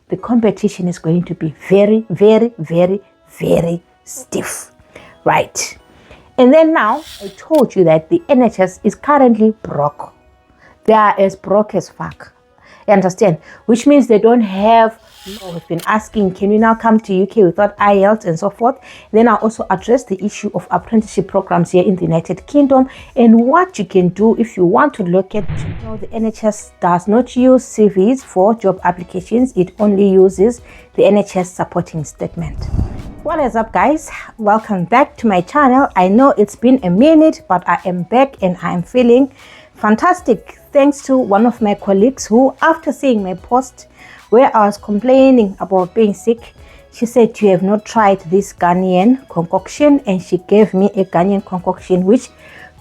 the competition is going to be very, very, very, very stiff, right? And then now I told you that the NHS is currently broke. They are as broke as fuck. You understand? Which means they don't have, we've been asking, can we now come to UK without IELTS and so forth? Then I'll also address the issue of apprenticeship programs here in the United Kingdom and what you can do if you want to locate. The NHS does not use CVs for job applications. It only uses the NHS supporting statement. What is up, guys? Welcome back to my channel. I know it's been a minute, but I am back and I am feeling fantastic. Thanks to one of my colleagues who, after seeing my post where I was complaining about being sick, she said, you have not tried this Ghanaian concoction, and she gave me a Ghanaian concoction which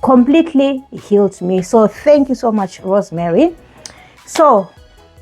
completely healed me. So thank you so much, Rosemary. So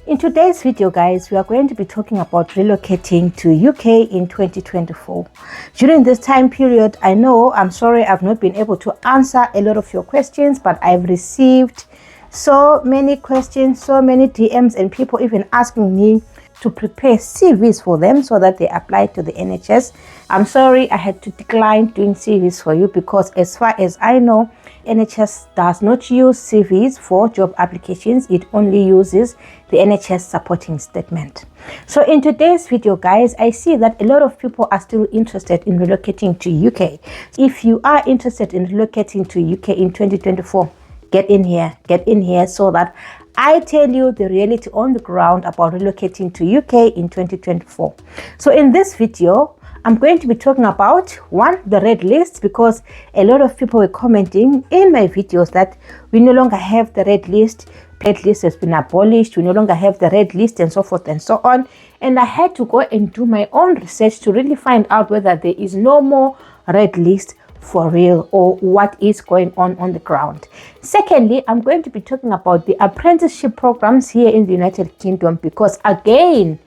in today's video, guys, we are going to be talking about relocating to UK in 2024. During this time period, I'm sorry I've not been able to answer a lot of your questions, but I've received so many questions, so many DMs, and people even asking me to prepare CVs for them so that they apply to the NHS. I'm sorry I had to decline doing CVs for you because as far as I know, NHS does not use CVs for job applications. It only uses the NHS supporting statement. So in today's video, guys, I see that a lot of people are still interested in relocating to UK. If you are interested in relocating to UK in 2024, get in here so that I tell you the reality on the ground about relocating to UK in 2024. So in this video, I'm going to be talking about the red list, because a lot of people were commenting in my videos that we no longer have the red list. Red list has been abolished. We no longer have the red list and so forth and so on. And I had to go and do my own research to really find out whether there is no more red list for real or what is going on the ground. Secondly, I'm going to be talking about the apprenticeship programs here in the United Kingdom, because again,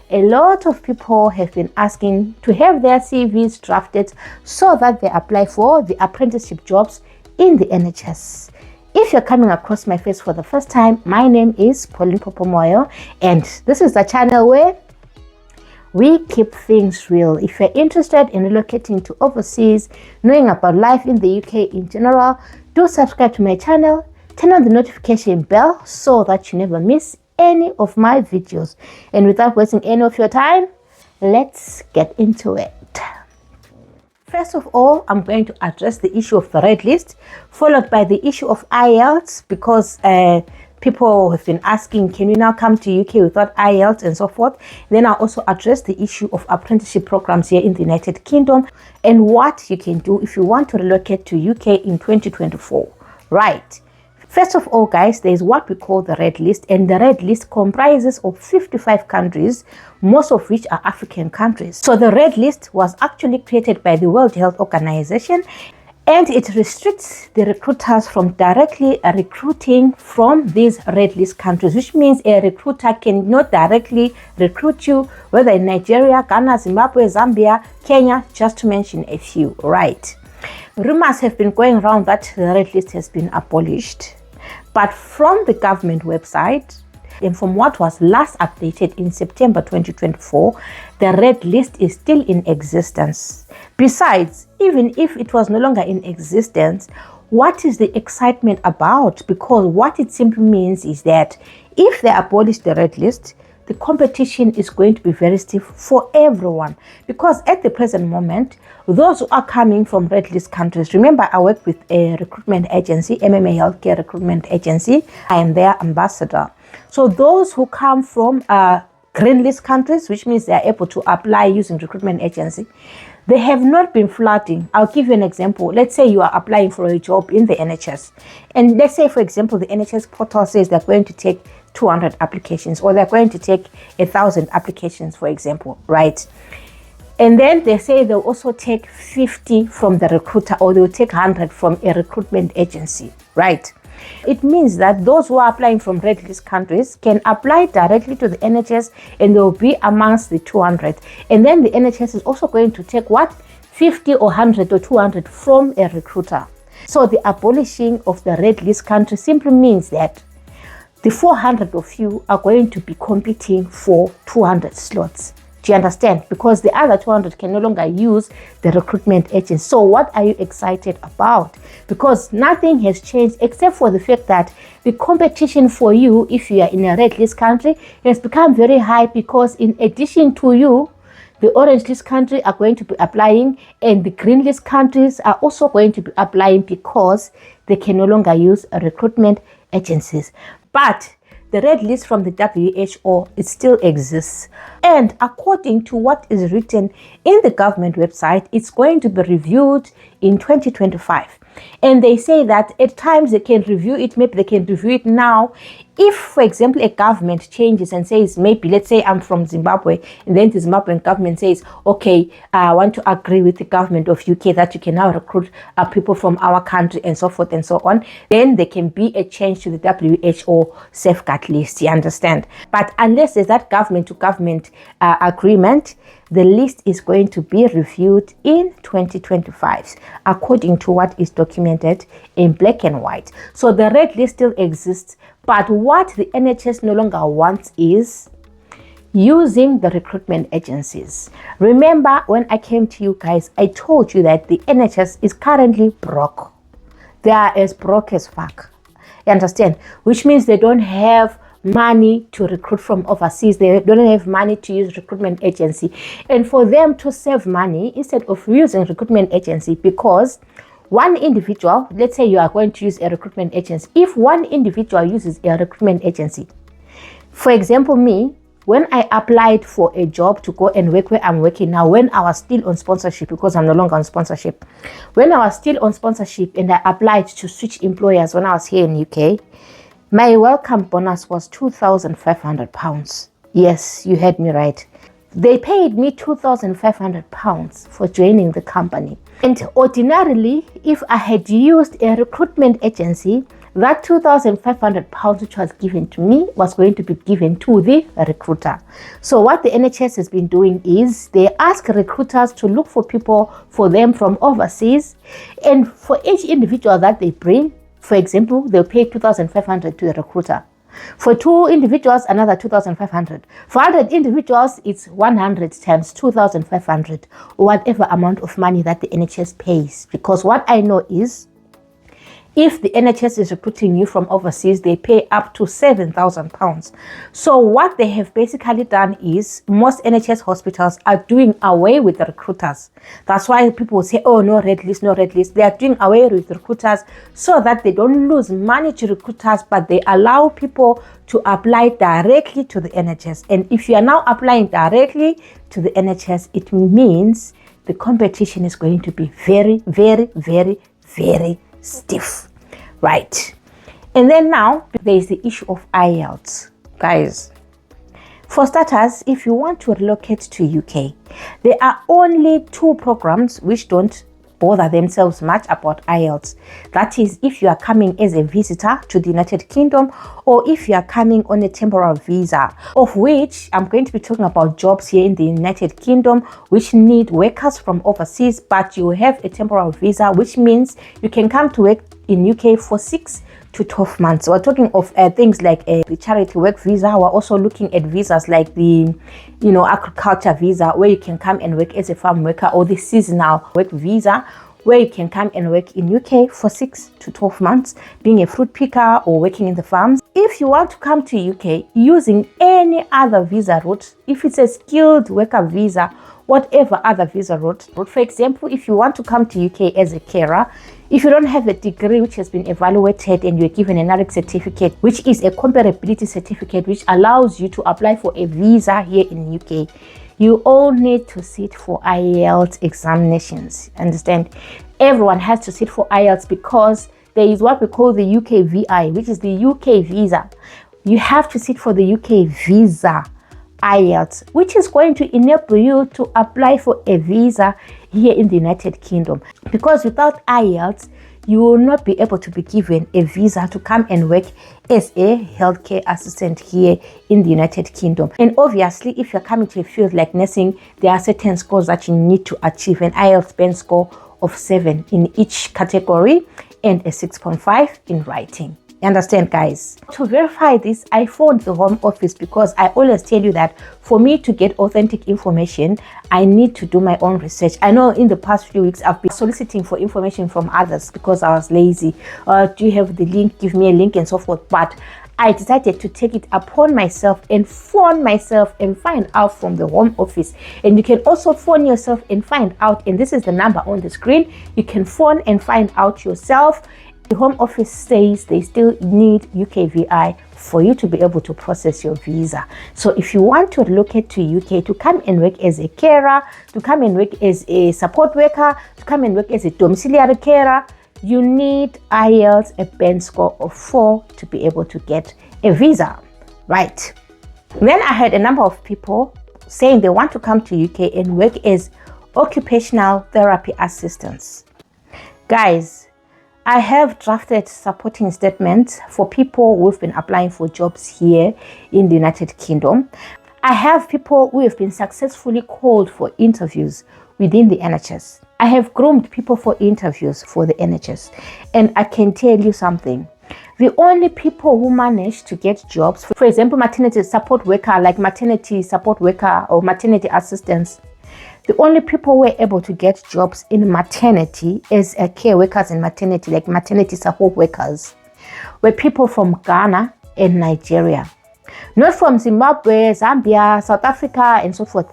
a lot of people have been asking to have their CVs drafted so that they apply for the apprenticeship jobs in the NHS. If you're coming across my face for the first time, my name is Pauline Popomoyo, and this is the channel where we keep things real. If you're interested in relocating to overseas, knowing about life in the UK in general, do subscribe to my channel, turn on the notification bell so that you never miss any of my videos. And without wasting any of your time, let's get into it. First of all, I'm going to address the issue of the red list, followed by the issue of IELTS, because people have been asking, can we now come to UK without IELTS and so forth. Then I'll also address the issue of apprenticeship programs here in the United Kingdom and what you can do if you want to relocate to UK in 2024. Right. First of all, guys, there is what we call the red list, and the red list comprises of 55 countries, most of which are African countries. So the red list was actually created by the World Health Organization, and it restricts the recruiters from directly recruiting from these red list countries, which means a recruiter cannot directly recruit you, whether in Nigeria, Ghana, Zimbabwe, Zambia, Kenya, just to mention a few, right? Rumors have been going around that the red list has been abolished. But from the government website, and from what was last updated in September 2024, the red list is still in existence. Besides, even if it was no longer in existence, what is the excitement about? Because what it simply means is that if they abolish the red list, the competition is going to be very stiff for everyone. Because at the present moment, those who are coming from red list countries, remember I work with a recruitment agency, MMA Healthcare Recruitment Agency. I am their ambassador. So those who come from green list countries, which means they are able to apply using recruitment agency, they have not been flooding. I'll give you an example. Let's say you are applying for a job in the NHS. And let's say, for example, the NHS portal says they're going to take 200 applications, or they're going to take 1,000 applications, for example, right? And then they say they'll also take 50 from the recruiter, or they'll take 100 from a recruitment agency, right? It means that those who are applying from red list countries can apply directly to the NHS, and they'll be amongst the 200. And then the NHS is also going to take 50 or 100 or 200 from a recruiter. So the abolishing of the red list country simply means that the 400 of you are going to be competing for 200 slots. Do you understand? Because the other 200 can no longer use the recruitment agent. So what are you excited about? Because nothing has changed except for the fact that the competition for you, if you are in a red list country, has become very high, because in addition to you, the orange list countries are going to be applying, and the green list countries are also going to be applying, because they can no longer use recruitment agencies. But the red list from the WHO, it still exists. And according to what is written in the government website, it's going to be reviewed in 2025. And they say that at times they can review it, maybe they can review it now. If, for example, a government changes and says, maybe, let's say I'm from Zimbabwe, and then the Zimbabwean government says, okay, I want to agree with the government of UK that you can now recruit people from our country and so forth and so on, then there can be a change to the WHO safeguard list, you understand? But unless there's that government to government agreement, the list is going to be reviewed in 2025, according to what is documented in black and white. So the red list still exists, but what the NHS no longer wants is using the recruitment agencies. Remember, when I came to you guys, I told you that the NHS is currently broke. They are as broke as fuck. You understand? Which means they don't have money to recruit from overseas. They don't have money to use recruitment agency. And for them to save money, instead of using recruitment agency, because one individual, let's say you are going to use a recruitment agency. If one individual uses a recruitment agency, for example, me, when I applied for a job to go and work where I'm working now, when I was still on sponsorship, because I'm no longer on sponsorship, when I was still on sponsorship and I applied to switch employers when I was here in UK, my welcome bonus was £2,500. Yes, you heard me right. They paid me £2,500 for joining the company. And ordinarily, if I had used a recruitment agency, that £2,500 which was given to me was going to be given to the recruiter. So what the NHS has been doing is they ask recruiters to look for people for them from overseas, and for each individual that they bring, for example, they'll pay £2,500 to the recruiter. For 2 individuals, another 2,500. For 100 individuals, it's 100 times 2,500, or whatever amount of money that the NHS pays. Because what I know is, if the NHS is recruiting you from overseas, they pay up to £7,000. So what they have basically done is, most NHS hospitals are doing away with the recruiters. That's why people say, oh, no red list, no red list. They are doing away with recruiters so that they don't lose money to recruiters, but they allow people to apply directly to the NHS. And if you are now applying directly to the NHS, it means the competition is going to be very, very, very, very stiff, right? And then now there is the issue of IELTS, guys. For starters, if you want to relocate to UK, there are only 2 programs which don't bother themselves much about IELTS. That is, if you are coming as a visitor to the United Kingdom, or if you are coming on a temporary visa, of which I'm going to be talking about jobs here in the United Kingdom which need workers from overseas, but you have a temporary visa, which means you can come to work in UK for 6 to 12 months. We're talking of things like the charity work visa. We're also looking at visas like the agriculture visa, where you can come and work as a farm worker, or the seasonal work visa, where you can come and work in UK for 6 to 12 months, being a fruit picker or working in the farms. If you want to come to UK using any other visa route, if it's a skilled worker visa, whatever other visa route, for example, if you want to come to UK as a carer, if you don't have a degree which has been evaluated and you're given a NARIC certificate, which is a comparability certificate which allows you to apply for a visa here in UK, you all need to sit for IELTS examinations. Understand? Everyone has to sit for IELTS, because there is what we call the UK VI, which is the UK visa. You have to sit for the UK visa IELTS, which is going to enable you to apply for a visa here in the United Kingdom. Because without IELTS, you will not be able to be given a visa to come and work as a healthcare assistant here in the United Kingdom. And obviously, if you're coming to a field like nursing, there are certain scores that you need to achieve: an IELTS band score of 7 in each category and a 6.5 in writing. You understand, guys? To verify this, I phoned the Home Office because I always tell you that for me to get authentic information, I need to do my own research. I know in the past few weeks, I've been soliciting for information from others because I was lazy. Do you have the link? Give me a link and so forth. But I decided to take it upon myself and phone myself and find out from the Home Office. And you can also phone yourself and find out. And this is the number on the screen. You can phone and find out yourself. The Home Office says they still need UKVI for you to be able to process your visa. So if you want to relocate to UK to come and work as a carer, to come and work as a support worker, to come and work as a domiciliary carer, you need IELTS a band score of 4 to be able to get a visa, right? Then I heard a number of people saying they want to come to UK and work as occupational therapy assistants. Guys, I have drafted supporting statements for people who have been applying for jobs here in the United Kingdom. I have people who have been successfully called for interviews within the NHS. I have groomed people for interviews for the NHS. And I can tell you something. The only people who manage to get jobs, for example, maternity support worker, like maternity support worker or maternity assistants, the only people who were able to get jobs in maternity as care workers in maternity, like maternity support workers, were people from Ghana and Nigeria. Not from Zimbabwe, Zambia, South Africa, and so forth.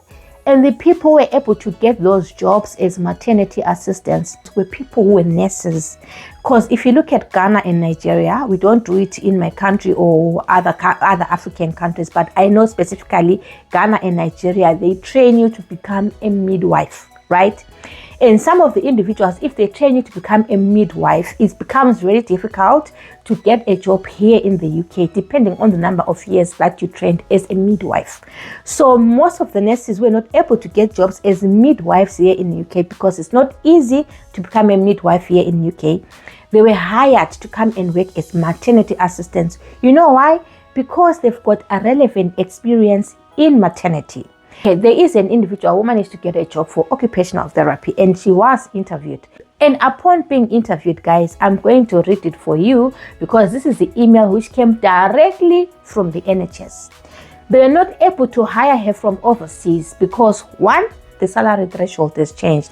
And the people who were able to get those jobs as maternity assistants were people who were nurses. Because if you look at Ghana and Nigeria, we don't do it in my country or other African countries, but I know specifically Ghana and Nigeria, they train you to become a midwife, right? And some of the individuals, if they train you to become a midwife, it becomes very difficult to get a job here in the UK, depending on the number of years that you trained as a midwife. So most of the nurses were not able to get jobs as midwives here in the UK because it's not easy to become a midwife here in the UK. They were hired to come and work as maternity assistants. You know why? Because they've got a relevant experience in maternity. Okay, there is an individual who managed to get a job for occupational therapy and she was interviewed. And upon being interviewed, guys, I'm going to read it for you because this is the email which came directly from the NHS. They were not able to hire her from overseas because 1, the salary threshold has changed.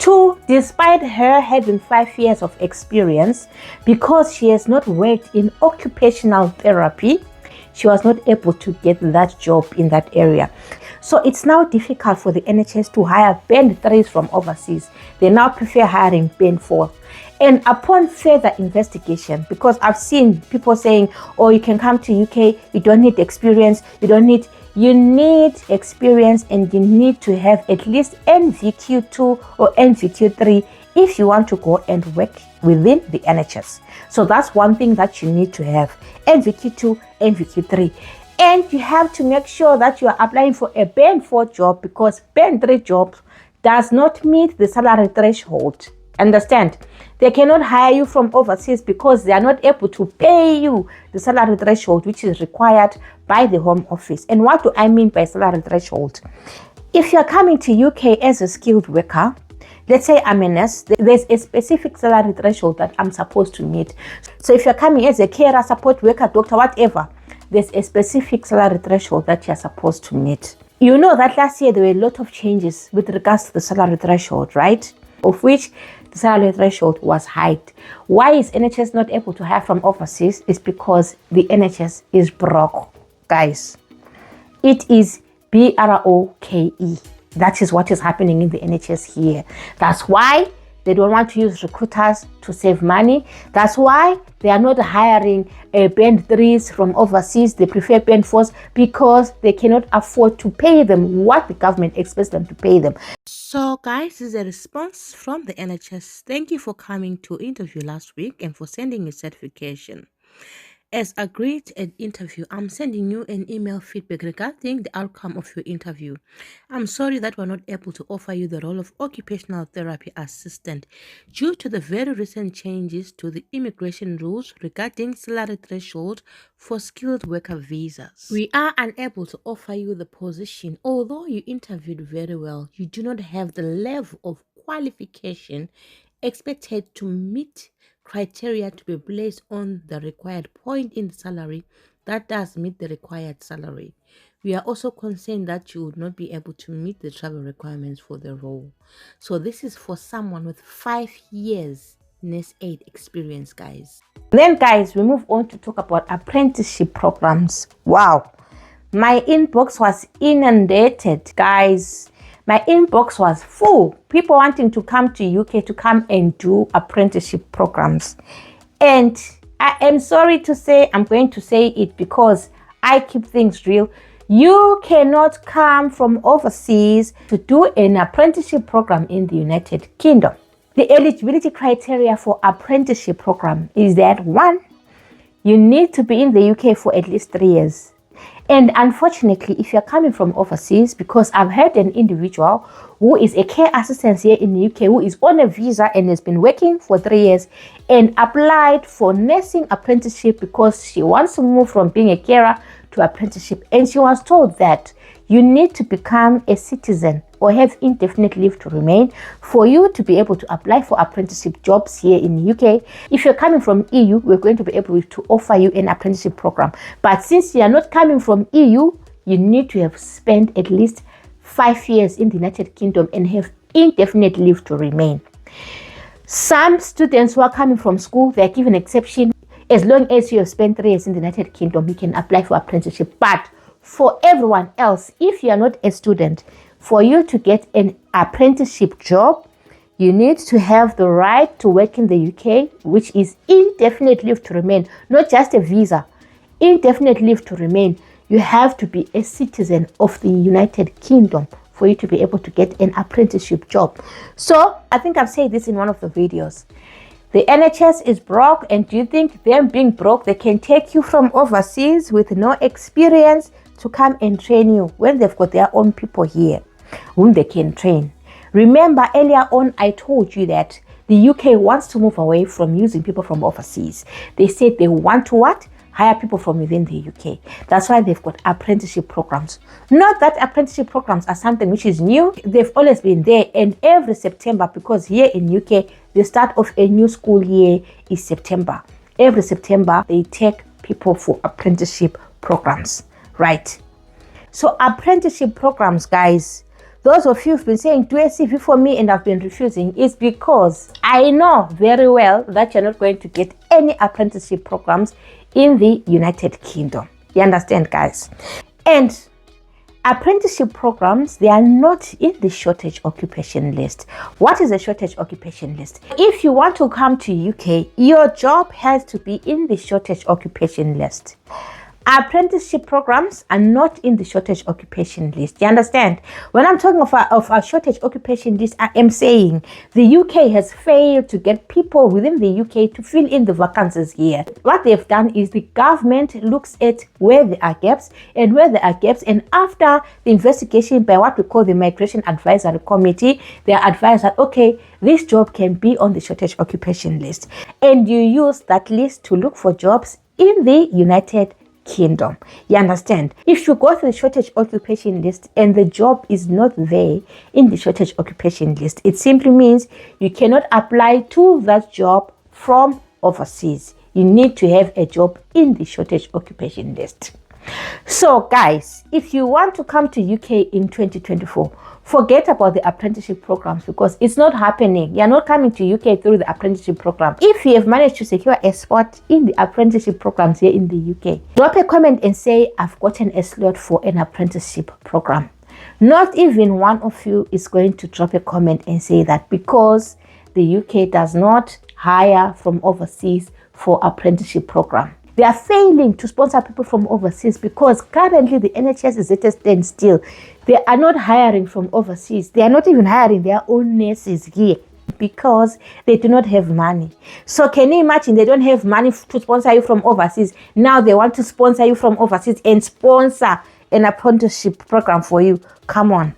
2, despite her having 5 years of experience, because she has not worked in occupational therapy, she was not able to get that job in that area. So it's now difficult for the NHS to hire band 3s from overseas. They now prefer hiring band 4. And upon further investigation, because I've seen people saying, oh, you can come to UK, you don't need experience, you need experience and you need to have at least NVQ2 or NVQ3 if you want to go and work within the NHS. So that's one thing that you need to have, NVQ2, NVQ3. And you have to make sure that you are applying for a band 4 job because band 3 job does not meet the salary threshold. Understand? They cannot hire you from overseas because they are not able to pay you the salary threshold which is required by the Home Office. And what do I mean by salary threshold? If you're coming to UK as a skilled worker, let's say I'm a nurse, there's a specific salary threshold that I'm supposed to meet. So if you're coming as a carer, support worker, doctor, whatever, there's a specific salary threshold that you're supposed to meet. You know that last year there were a lot of changes with regards to the salary threshold, right? Of which the salary threshold was hiked. Why is NHS not able to hire from overseas? It's because the NHS is broke, guys. It is BROKE. That is what is happening in the NHS here. That's why they don't want to use recruiters to save money. That's why they are not hiring band 3s from overseas. They prefer band 4s because they cannot afford to pay them what the government expects them to pay them. So guys, this is a response from the NHS. Thank you for coming to interview last week and for sending your certification. As agreed at interview, I'm sending you an email feedback regarding the outcome of your interview. I'm sorry that we're not able to offer you the role of occupational therapy assistant due to the very recent changes to the immigration rules regarding salary threshold for skilled worker visas. We are unable to offer you the position. Although you interviewed very well, you do not have the level of qualification expected to meet criteria to be placed on the required point in the salary that does meet the required salary. We are also concerned that you would not be able to meet the travel requirements for the role. So this is for someone with 5 years nest aid experience, guys. Then guys, we move on to talk about apprenticeship programs. Wow, my inbox was inundated, guys. My inbox was full. People wanting to come to UK to come and do apprenticeship programs. And I am sorry to say, I'm going to say it because I keep things real. You cannot come from overseas to do an apprenticeship program in the United Kingdom. The eligibility criteria for apprenticeship program is that 1, you need to be in the UK for at least 3 years. And unfortunately, if you're coming from overseas, because I've had an individual who is a care assistant here in the UK who is on a visa and has been working for 3 years and applied for nursing apprenticeship because she wants to move from being a carer to apprenticeship. And she was told that you need to become a citizen or have indefinite leave to remain for you to be able to apply for apprenticeship jobs here in the UK. If you're coming from EU, we're going to be able to offer you an apprenticeship program. But since you are not coming from EU, you need to have spent at least 5 years in the United Kingdom and have indefinite leave to remain. Some students who are coming from school, they're given exception. As long as you have spent 3 years in the United Kingdom, you can apply for apprenticeship. But for everyone else, if you are not a student, for you to get an apprenticeship job, you need to have the right to work in the UK, which is indefinite leave to remain, not just a visa. Indefinite leave to remain. You have to be a citizen of the United Kingdom for you to be able to get an apprenticeship job. So I think I've said this in one of the videos. The NHS is broke, and do you think them being broke, they can take you from overseas with no experience to come and train you when they've got their own people here whom they can train? Remember earlier on I told you that the UK wants to move away from using people from overseas. They said they want to what? Hire people from within the UK. That's why they've got apprenticeship programs. Not that apprenticeship programs are something which is new. They've always been there, and every September, because here in UK the start of a new school year is September. Every September they take people for apprenticeship programs, right? So apprenticeship programs, guys, those of you who've been saying do a CV for me and I've been refusing, is because I know very well that you're not going to get any apprenticeship programs in the United Kingdom. You understand, guys? And apprenticeship programs, they are not in the shortage occupation list. What is a shortage occupation list? If you want to come to UK, your job has to be in the shortage occupation list. Apprenticeship programs are not in the shortage occupation list. You understand? When I'm talking of a shortage occupation list, I am saying the UK has failed to get people within the UK to fill in the vacancies here. What they've done is the government looks at where there are gaps, and after the investigation by what we call the Migration Advisory Committee, they are advised that, okay, this job can be on the shortage occupation list. And you use that list to look for jobs in the United Kingdom. You understand? If you go to the shortage occupation list and the job is not there in the shortage occupation list, it simply means you cannot apply to that job from overseas. You need to have a job in the shortage occupation list. So guys, if you want to come to UK in 2024, forget about the apprenticeship programs because it's not happening. You're not coming to UK through the apprenticeship program. If you have managed to secure a spot in the apprenticeship programs here in the UK, drop a comment and say, I've gotten a slot for an apprenticeship program. Not even one of you is going to drop a comment and say that, because the UK does not hire from overseas for apprenticeship program. They are failing to sponsor people from overseas because currently the NHS is at a standstill. They are not hiring from overseas. They are not even hiring their own nurses here because they do not have money. So can you imagine, they don't have money to sponsor you from overseas. Now they want to sponsor you from overseas and sponsor an apprenticeship program for you. Come on,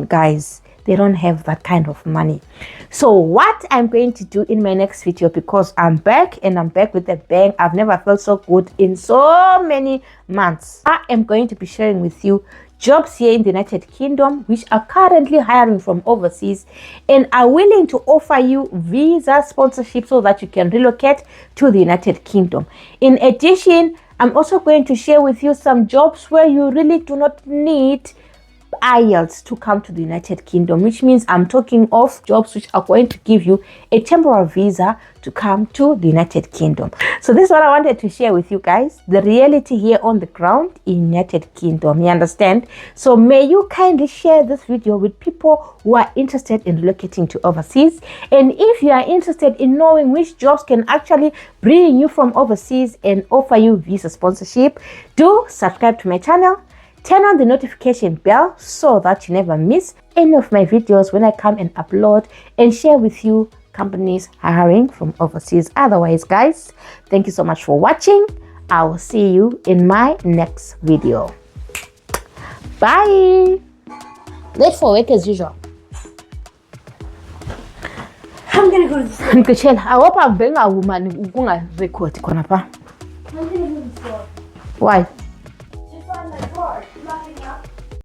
guys. They don't have that kind of money. So what I'm going to do in my next video, because I'm back and I'm back with a bang, I've never felt so good in so many months. I am going to be sharing with you jobs here in the United Kingdom which are currently hiring from overseas and are willing to offer you visa sponsorship so that you can relocate to the United Kingdom. In addition, I'm also going to share with you some jobs where you really do not need IELTS to come to the United Kingdom, which means I'm talking of jobs which are going to give you a temporary visa to come to the United Kingdom. So this is what I wanted to share with you guys, the reality here on the ground in United Kingdom, you understand? So may you kindly share this video with people who are interested in relocating to overseas. And if you are interested in knowing which jobs can actually bring you from overseas and offer you visa sponsorship, do subscribe to my channel. Turn on the notification bell so that you never miss any of my videos when I come and upload and share with you companies hiring from overseas. Otherwise, guys, thank you so much for watching. I will see you in my next video. Bye. Late for work as usual. I'm gonna go to the store. I hope I'm being a woman who record. I'm gonna go to the store. Why?